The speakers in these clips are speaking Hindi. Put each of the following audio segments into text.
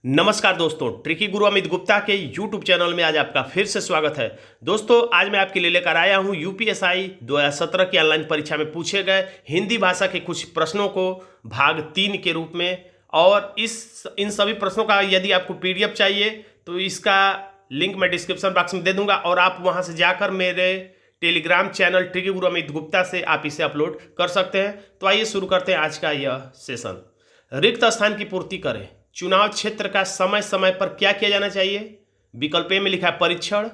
नमस्कार दोस्तों, ट्रिकी गुरु अमित गुप्ता के YouTube चैनल में आज आपका फिर से स्वागत है। दोस्तों, आज मैं आपके लिए लेकर आया हूं यूपीएसआई 2017 की ऑनलाइन परीक्षा में पूछे गए हिंदी भाषा के कुछ प्रश्नों को भाग 3 के रूप में। और इन सभी प्रश्नों का यदि आपको PDF चाहिए तो इसका लिंक मैं डिस्क्रिप्शन बॉक्स में दे दूंगा और आप वहां से जाकर मेरे टेलीग्राम चैनल ट्रिकी गुरु अमित गुप्ता से आप इसे अपलोड कर सकते हैं। तो आइए शुरू करते हैं आज का यह सेशन। रिक्त स्थान की पूर्ति करें। चुनाव क्षेत्र का समय समय पर क्या किया जाना चाहिए? विकल्प ए में लिखा है परीक्षण,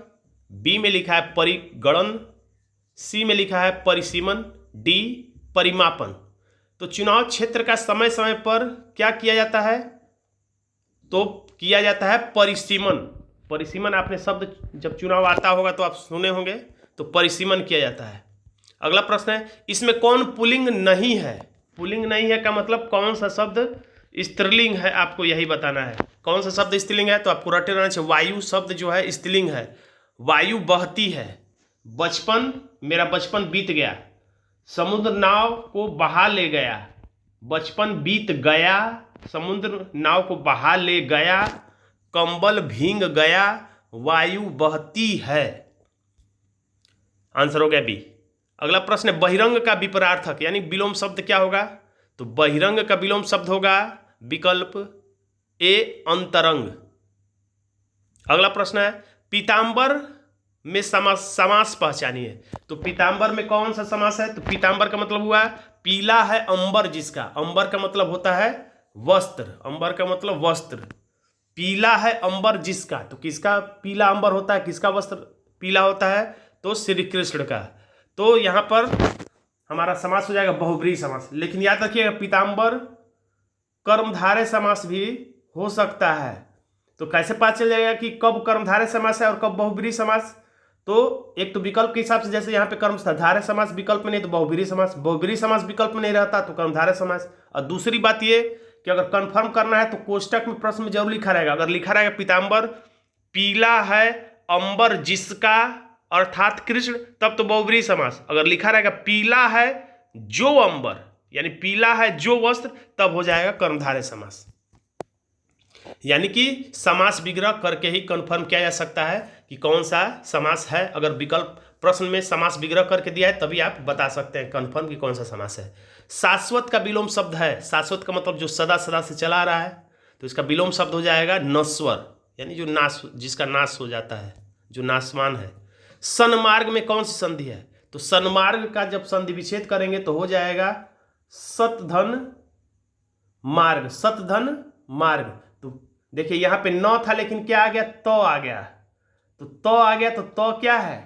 बी में लिखा है परिगणन, सी में लिखा है परिसीमन, डी परिमापन। तो चुनाव क्षेत्र का समय समय पर क्या किया जाता है? तो किया जाता है परिसीमन। परिसीमन आपने शब्द जब चुनाव आता होगा तो आप सुने होंगे, तो परिसीमन किया जाता है। अगला प्रश्न है, इसमें कौन पुल्लिंग नहीं है? पुल्लिंग नहीं है का मतलब कौन सा शब्द स्त्रीलिंग है, आपको यही बताना है। कौन सा शब्द स्त्रीलिंग है? तो आपको रटे रहना चाहिए। वायु शब्द जो है स्त्रीलिंग है। वायु बहती है। बचपन, मेरा बचपन बीत गया। समुद्र नाव को बहा ले गया। बचपन बीत गया, समुद्र नाव को बहा ले गया। कंबल भींग गया, वायु बहती है। आंसर हो गया बी। अगला प्रश्न है, बहिरंग का विपरार्थक यानी विलोम शब्द क्या होगा? तो बहिरंग का विलोम शब्द होगा विकल्प ए अंतरंग। अगला प्रश्न है, पीतांबर में समास पहचानिए। तो पीतांबर में कौन सा समास है? तो पीतांबर का मतलब हुआ पीला है अंबर जिसका। अंबर का मतलब होता है वस्त्र। अंबर का मतलब वस्त्र। पीला है अंबर जिसका, तो किसका पीला अंबर होता है? किसका वस्त्र पीला होता है? तो श्री कृष्ण का। तो यहां पर हमारा समास हो जाएगा बहुब्रीहि समास। लेकिन याद रखिएगा पीतांबर कर्मधारय समास भी हो सकता है। तो कैसे पता चल जाएगा कि कब कर्मधारय समास है और कब बहुब्रीहि समास? तो एक तो विकल्प के हिसाब से, जैसे यहाँ पे कर्मधारय समास विकल्प में नहीं तो बहुब्रीहि समास, बहुब्रीहि समास विकल्प में नहीं रहता तो कर्मधारय समास। और दूसरी बात ये कि अगर कंफर्म करना है तो कोष्टक में प्रश्न में जरूर लिखा रहेगा। अगर लिखा रहेगा पीतांबर पीला है अंबर जिसका अर्थात कृष्ण, तब तो बहुब्रीहि समास। अगर लिखा रहेगा पीला है जो अंबर यानी पीला है जो वस्त्र, तब हो जाएगा कर्मधारय समास। यानी कि समास विग्रह करके ही कंफर्म किया जा सकता है कि कौन सा समास है। अगर विकल्प प्रश्न में समास विग्रह करके दिया है तभी आप बता सकते हैं कंफर्म कि कौन सा समास है। शाश्वत का विलोम शब्द है। शाश्वत का मतलब जो सदा सदा से चला आ रहा है, तो इसका विलोम शब्द हो जाएगा नश्वर, यानी जो नाश, जिसका नाश हो जाता है, जो नाशवान है। सन्मार्ग में कौन सी संधि है? तो सन्मार्ग का जब संधि विच्छेद करेंगे तो हो जाएगा सतधन मार्ग। सतधन मार्ग। तो देखिए यहां पे न था लेकिन क्या आ गया? तो आ गया। तो तो आ गया तो तो क्या है?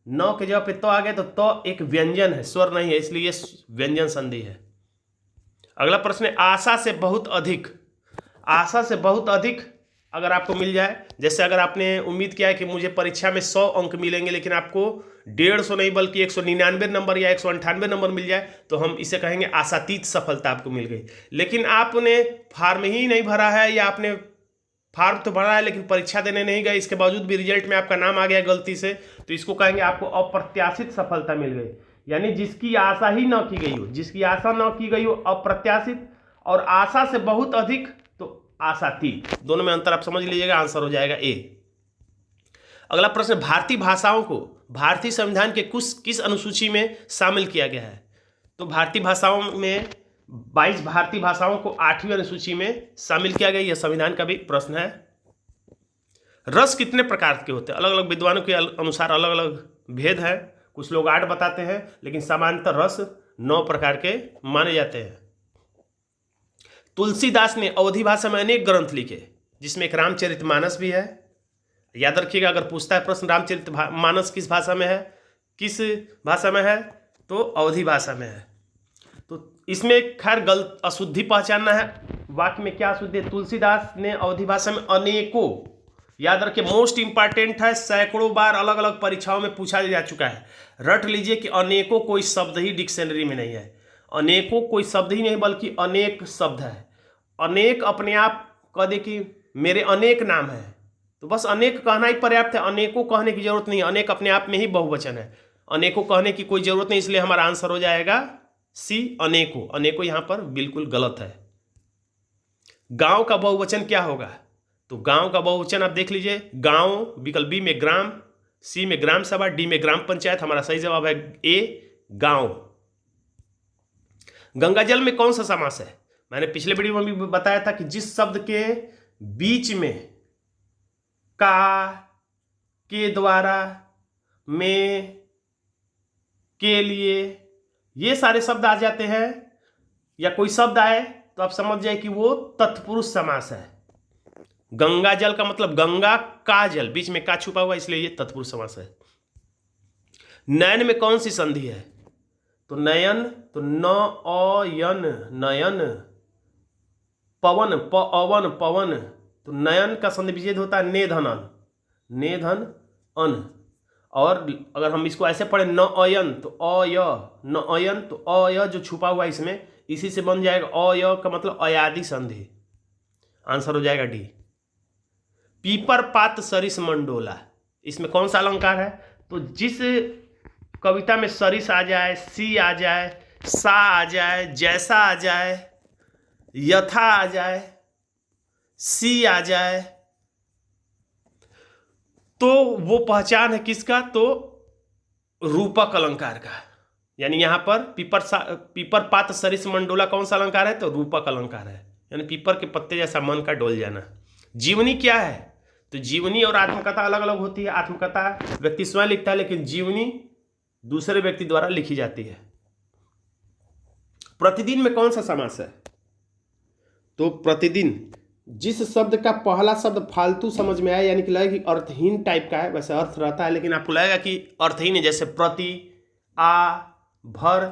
न के जगह पे तो आ गया तो एक व्यंजन है, स्वर नहीं है, इसलिए व्यंजन संधि है। अगला प्रश्न है, आशा से बहुत अधिक। आशा से बहुत अधिक अगर आपको मिल जाए, जैसे अगर आपने उम्मीद किया है कि मुझे परीक्षा में 100 अंक मिलेंगे लेकिन आपको 150 नहीं बल्कि 199 नंबर या 198 नंबर मिल जाए, तो हम इसे कहेंगे आशातीत सफलता आपको मिल गई। लेकिन आपने फॉर्म ही नहीं भरा है या आपने फॉर्म तो भरा है लेकिन परीक्षा देने नहीं गए, इसके बावजूद भी रिजल्ट में आपका नाम आ गया गलती से, तो इसको कहेंगे आपको अप्रत्याशित सफलता मिल गई। यानी जिसकी आशा ही न की गई हो, जिसकी आशा न की गई हो अप्रत्याशित, और आशा से बहुत अधिक तो आशातीत। दोनों में अंतर आप समझ लीजिएगा, आंसर हो जाएगा ए। अगला प्रश्न, भारतीय भाषाओं को भारतीय संविधान के किस अनुसूची में शामिल किया गया है? तो भारतीय भाषाओं में 22 भारतीय भाषाओं को 8वीं अनुसूची में शामिल किया गया। यह संविधान का भी प्रश्न है। रस कितने प्रकार के होते हैं? अलग अलग विद्वानों के अनुसार अलग अलग भेद है। कुछ लोग 8 बताते हैं लेकिन सामान्यतः रस 9 प्रकार के माने जाते हैं। तुलसीदास ने अवधी भाषा में अनेक ग्रंथ लिखे जिसमें एक रामचरितमानस भी है। याद रखिएगा, अगर पूछता है प्रश्न रामचरितमानस किस भाषा में है, किस भाषा में है, तो अवधी भाषा में है। तो इसमें खैर गलत अशुद्धि पहचानना है। वाक्य में क्या अशुद्धि है? तुलसीदास ने अवधी भाषा में अनेकों, याद रखिए मोस्ट इंपॉर्टेंट है, सैकड़ों बार अलग अलग परीक्षाओं में पूछा जा चुका है। रट लीजिए कि अनेकों कोई शब्द ही डिक्शनरी में नहीं है। अनेकों कोई शब्द ही नहीं बल्कि अनेक शब्द है। अनेक अपने आप कह दे कि मेरे अनेक नाम है, तो बस अनेक कहना ही पर्याप्त है, अनेकों कहने की जरूरत नहीं। अनेक अपने आप में ही बहुवचन है, अनेकों कहने की कोई जरूरत नहीं, इसलिए हमारा आंसर हो जाएगा सी अनेकों। अनेकों यहां पर बिल्कुल गलत है। गांव का बहुवचन क्या होगा? तो गांव का बहुवचन आप देख लीजिए, गांव, विकल्प बी में ग्राम, सी में ग्राम सभा, डी में ग्राम पंचायत। हमारा सही जवाब है ए, गांव। गंगा जल में कौन सा समास है? मैंने पिछले वीडियो में भी बताया था कि जिस शब्द के बीच में का, के द्वारा, में, के लिए, ये सारे शब्द आ जाते हैं, या कोई शब्द आए तो आप समझ जाए कि वो तत्पुरुष समास है। गंगा जल का मतलब गंगा का जल, बीच में का छुपा हुआ, इसलिए ये तत्पुरुष समास है। नयन में कौन सी संधि है? तो नयन, तो न अ यन, नयन। पवन, प अवन, पवन, तो नयन का संधि विच्छेद होता है नेधन अन, नेधन अन। और अगर हम इसको ऐसे पढ़े न अयन तो अय, न अयन तो अय जो छुपा हुआ है इसमें, इसी से बन जाएगा अय का मतलब अयादि संधि। आंसर हो जाएगा डी। पीपर पात सरिस मंडोला, इसमें कौन सा अलंकार है? तो जिस कविता में सरिस आ जाए, सी आ जाए, सा आ जाए, जैसा आ जाए, यथा आ जाए, सी आ जाए, तो वो पहचान है किसका? तो रूपक अलंकार का। यानी यहां पर पीपर पात सरिस मंडोला कौन सा अलंकार है? तो रूपक अलंकार है, यानी पीपर के पत्ते जैसा मन का डोल जाना। जीवनी क्या है? तो जीवनी और आत्मकथा अलग अलग होती है। आत्मकथा व्यक्ति स्वयं लिखता है, लेकिन जीवनी दूसरे व्यक्ति द्वारा लिखी जाती है। प्रतिदिन में कौन सा समास है? तो प्रतिदिन, जिस शब्द का पहला शब्द फालतू समझ में आए, यानी कि लगेगा कि अर्थहीन टाइप का है, वैसे अर्थ रहता है लेकिन आपको लगेगा कि अर्थहीन है, जैसे प्रति, आ, भर,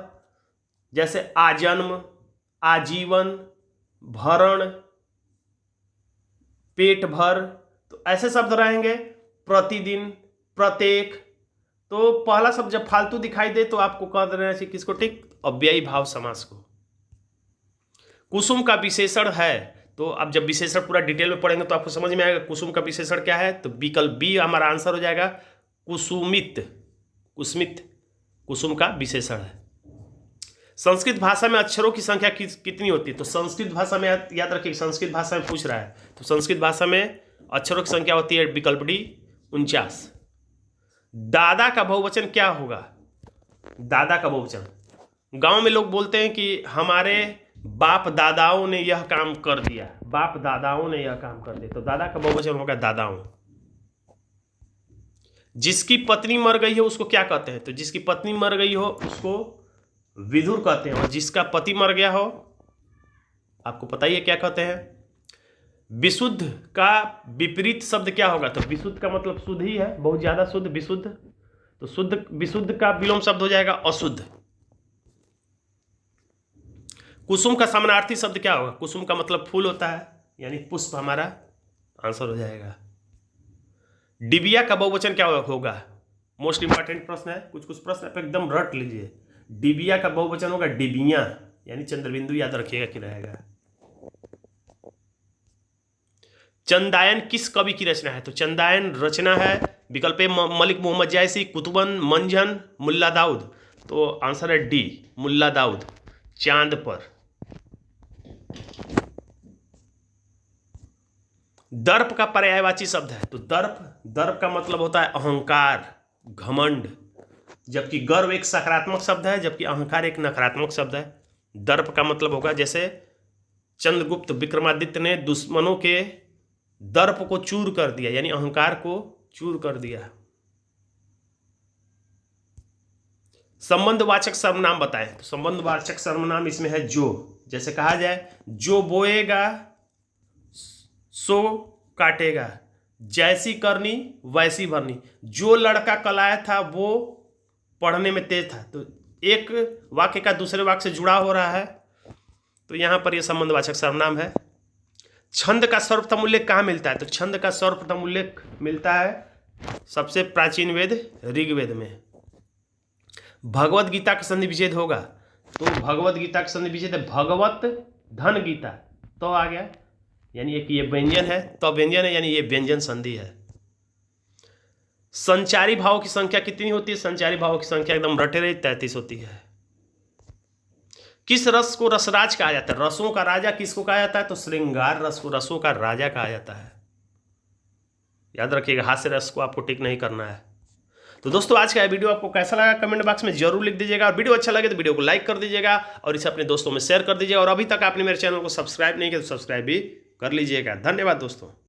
जैसे आजन्म, आजीवन, भरण, पेट भर, तो ऐसे शब्द रहेंगे। प्रतिदिन, प्रत्येक, तो पहला शब्द जब फालतू दिखाई दे तो आपको कह देना चाहिए किसको? ठीक, अव्ययी भाव समास को। कुसुम का विशेषण है, तो अब जब विशेषण पूरा डिटेल में पढ़ेंगे तो आपको समझ में आएगा कुसुम का विशेषण क्या है। तो विकल्प बी हमारा आंसर हो जाएगा कुसुमित, कुसमित कुसुम का विशेषण है। संस्कृत भाषा में अक्षरों की संख्या कितनी होती है? तो संस्कृत भाषा में याद रखिए, संस्कृत भाषा में पूछ रहा है, तो संस्कृत भाषा में अक्षरों की संख्या होती है विकल्प डी 49। दादा का बहुवचन क्या होगा? दादा का बहुवचन, गांव में लोग बोलते हैं कि हमारे बाप दादाओं ने यह काम कर दिया, बाप दादाओं ने यह काम कर दिया, तो दादा का बहुवचन होगा दादाओं। जिसकी पत्नी मर गई हो उसको क्या कहते हैं? तो जिसकी पत्नी मर गई हो उसको विधुर कहते हैं, और जिसका पति मर गया हो आपको पता ही है क्या कहते हैं। विशुद्ध का विपरीत शब्द क्या होगा? तो विशुद्ध का मतलब शुद्ध ही है, बहुत ज्यादा शुद्ध, विशुद्ध, तो शुद्ध, विशुद्ध का विलोम शब्द हो जाएगा अशुद्ध। कुसुम का समानार्थी शब्द क्या होगा? कुसुम का मतलब फूल होता है, यानी पुष्प हमारा आंसर हो जाएगा। डिबिया का बहुवचन क्या होगा? मोस्ट इंपॉर्टेंट प्रश्न है, कुछ कुछ प्रश्न आप एकदम रट लीजिए। डिबिया का बहुवचन होगा डिबिया, यानी चंद्रबिंदु याद रखिएगा कि रहेगा। चंदायन किस कवि की रचना है? तो चंदायन रचना है विकल्प ए मलिक मोहम्मद जायसी, कुतुबन, मंझन, मुल्ला दाऊद, तो आंसर है डी मुल्ला दाऊद, चांद पर। दर्प का पर्यायवाची शब्द है, तो दर्प का मतलब होता है अहंकार, घमंड, जबकि गर्व एक सकारात्मक शब्द है, जबकि अहंकार एक नकारात्मक शब्द है। दर्प का मतलब होगा जैसे चंद्रगुप्त विक्रमादित्य ने दुश्मनों के दर्प को चूर कर दिया, यानी अहंकार को चूर कर दिया। संबंधवाचक सर्वनाम बताएं, तो संबंधवाचक सर्वनाम इसमें है जो, जैसे कहा जाए जो बोएगा सो काटेगा, जैसी करनी वैसी भरनी, जो लड़का कल आया था वो पढ़ने में तेज था, तो एक वाक्य का दूसरे वाक्य से जुड़ा हो रहा है, तो यहां पर यह संबंधवाचक सर्वनाम है। छंद का सर्वप्रथम उल्लेख कहाँ मिलता है? तो छंद का सर्वप्रथम उल्लेख मिलता है सबसे प्राचीन वेद ऋग्वेद में। भगवत गीता का संधि विच्छेद होगा, तो भगवत गीता का संधि विच्छेद है भगवत धन गीता, तो आ गया, यानी कि ये व्यंजन है, तो व्यंजन है, यानी ये व्यंजन संधि है। संचारी भाव की संख्या कितनी होती है? संचारी भाव की संख्या एकदम रटे रही 33 होती है। किस रस को रसराज कहा जाता है? रसों का राजा किसको कहा जाता है? तो श्रृंगार रस को रसों का राजा कहा जाता है। याद रखिएगा, हास्य रस को आपको टिक नहीं करना है। तो दोस्तों आज का वीडियो आपको कैसा लगा कमेंट बॉक्स में जरूर लिख दीजिएगा, और वीडियो अच्छा लगे तो वीडियो को लाइक कर दीजिएगा और इसे अपने दोस्तों में शेयर कर दीजिएगा, और अभी तक आपने मेरे चैनल को सब्सक्राइब नहीं किया तो सब्सक्राइब भी कर लीजिएगा। धन्यवाद दोस्तों।